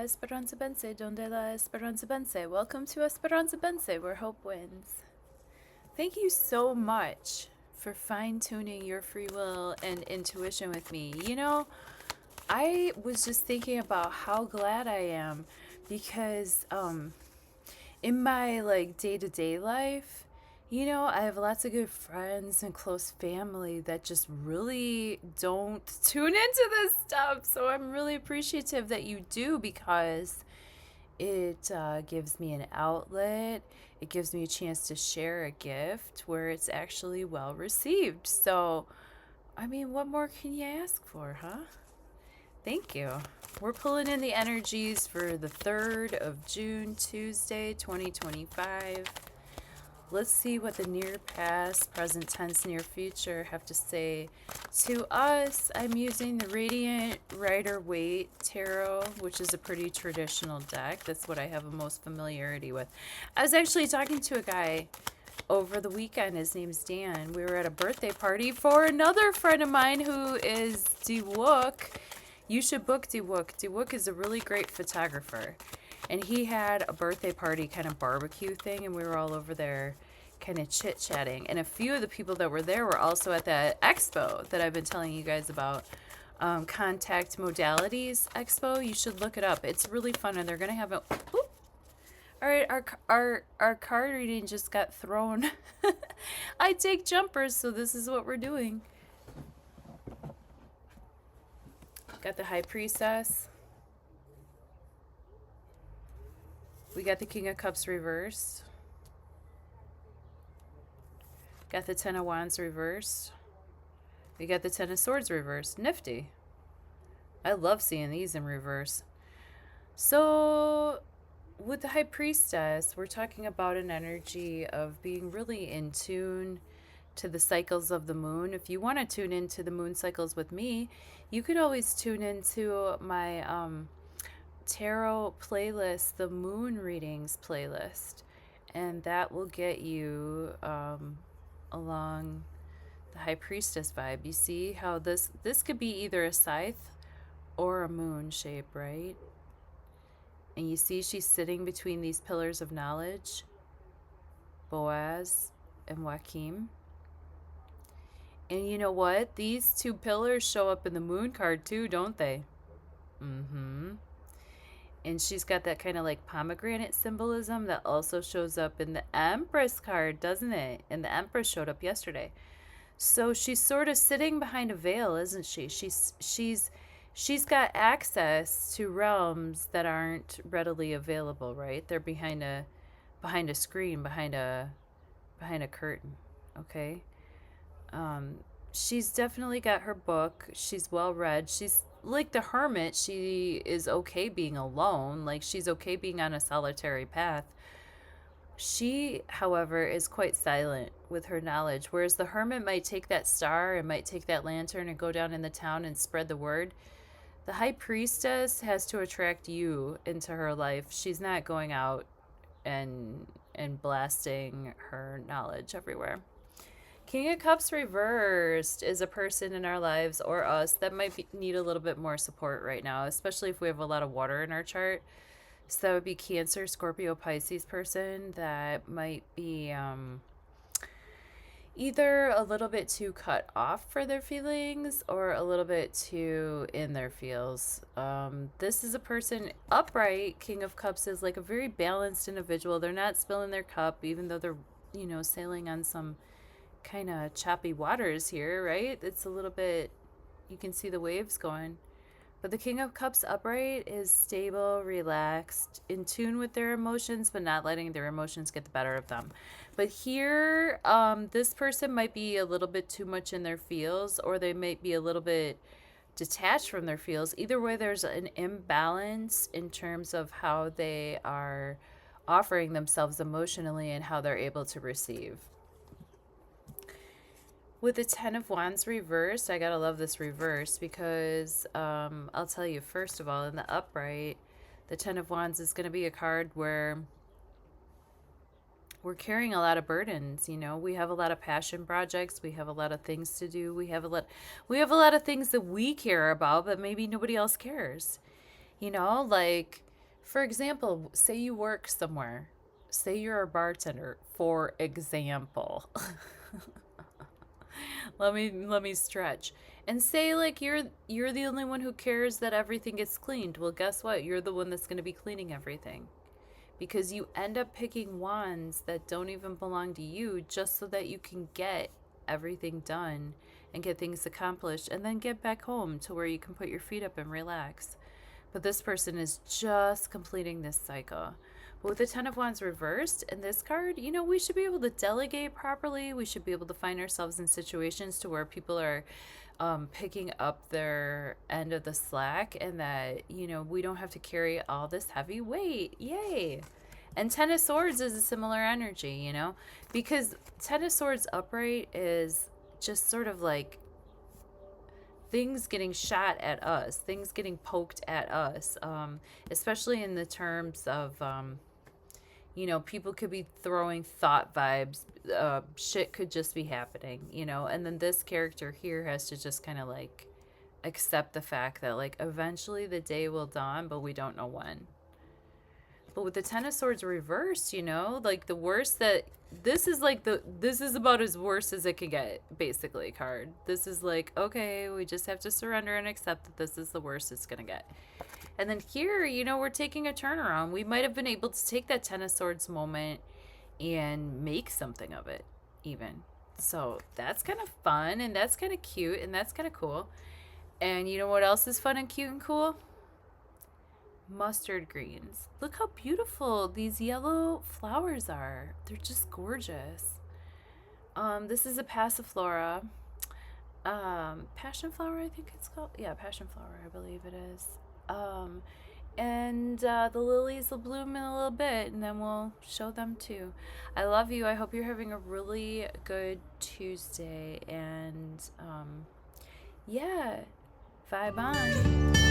Esperanza Vence? Donde la Esperanza Vence? Welcome to Esperanza Vence, where hope wins. Thank you so much for fine-tuning your free will and intuition with me. I was just thinking about how glad I am because in my day-to-day life, I have lots of good friends and close family that just really don't tune into this stuff. So I'm really appreciative that you do because it gives me an outlet. It gives me a chance to share a gift where it's actually well received. So, I mean, what more can you ask for, huh? Thank you. We're pulling in the energies for the 3rd of June, Tuesday, 2025. Let's see what the near past, present tense, near future have to say to us. I'm using the Radiant Rider-Waite Tarot, which is a pretty traditional deck. That's what I have the most familiarity with. I was actually talking to a guy over the weekend. His name's Dan. We were at a birthday party for another friend of mine who is KWIK. You should book KWIK. KWIK is a really great photographer. And he had a birthday party kind of barbecue thing, and we were all over there kind of chit-chatting. And a few of the people that were there were also at that expo that I've been telling you guys about, Contact Modalities Expo. You should look it up. It's really fun, and they're going to have a... Ooh. All right, our card reading just got thrown. I take jumpers, so this is what we're doing. Got the High Priestess. We got the King of Cups reversed. Got the Ten of Wands reversed. We got the Ten of Swords reversed. Nifty. I love seeing these in reverse. So, with the High Priestess, we're talking about an energy of being really in tune to the cycles of the moon. If you want to tune into the moon cycles with me, you could always tune into my tarot playlist, the moon readings playlist, and that will get you along the High Priestess vibe. You see how this could be either a scythe or a moon shape, right? And you see she's sitting between these pillars of knowledge, Boaz and Joachim. And you know what? These two pillars show up in the moon card too, don't they? Mm-hmm. And she's got that kind of like pomegranate symbolism that also shows up in the Empress card, doesn't it? And the Empress showed up yesterday. So she's sort of sitting behind a veil, isn't she? She's got access to realms that aren't readily available, right? They're behind a screen, behind a curtain, okay? She's definitely got her book. She's well read. She's like the hermit. She is okay being alone. Like she's okay being on a solitary path. She, however, is quite silent with her knowledge. Whereas the hermit might take that star and might take that lantern and go down in the town and spread the word. The High Priestess has to attract you into her life. She's not going out and blasting her knowledge everywhere. King of Cups reversed is a person in our lives or us that might need a little bit more support right now, especially if we have a lot of water in our chart. So that would be Cancer, Scorpio, Pisces person that might be either a little bit too cut off for their feelings or a little bit too in their feels. This is a person upright. King of Cups is like a very balanced individual. They're not spilling their cup, even though they're, sailing on some kind of choppy waters here, right? It's a little bit, you can see the waves going. But the King of Cups upright is stable, relaxed, in tune with their emotions, but not letting their emotions get the better of them. But here, this person might be a little bit too much in their feels, or they might be a little bit detached from their feels. Either way, there's an imbalance in terms of how they are offering themselves emotionally and how they're able to receive. With the Ten of Wands reversed, I gotta love this reverse because I'll tell you, first of all, in the upright, the Ten of Wands is going to be a card where we're carrying a lot of burdens. We have a lot of passion projects. We have a lot of things to do. We have a lot of things that we care about, but maybe nobody else cares. Like For example, say you work somewhere. Say you're a bartender, for example. let me stretch. And say like you're the only one who cares that everything gets cleaned. Well, guess what? You're the one that's going to be cleaning everything. Because you end up picking wands that don't even belong to you just so that you can get everything done and get things accomplished and then get back home to where you can put your feet up and relax. But this person is just completing this cycle. But with the Ten of Wands reversed in this card, you know, we should be able to delegate properly. We should be able to find ourselves in situations to where people are picking up their end of the slack, and that, you know, we don't have to carry all this heavy weight. Yay. And Ten of Swords is a similar energy, you know, because Ten of Swords upright is just sort of like things getting shot at us, things getting poked at us, especially in the terms of, you know, people could be throwing thought vibes. Shit could just be happening, you know, and then this character here has to just kind of like accept the fact that like eventually the day will dawn, but we don't know when. But with the Ten of Swords reversed, you know, like the worst that this is like this is about as worse as it can get, basically, card. This is like, okay, we just have to surrender and accept that this is the worst it's gonna get. And then here, you know, we're taking a turnaround. We might have been able to take that Ten of Swords moment and make something of it, even. So that's kind of fun, and that's kind of cute, and that's kind of cool. And you know what else is fun and cute and cool? Mustard greens. Look how beautiful these yellow flowers are. They're just gorgeous. This is a passiflora. Passion flower, I think it's called. Yeah, passion flower, I believe it is. And the lilies will bloom in a little bit, and then we'll show them too. I love you. I hope you're having a really good Tuesday, and yeah, vibe on.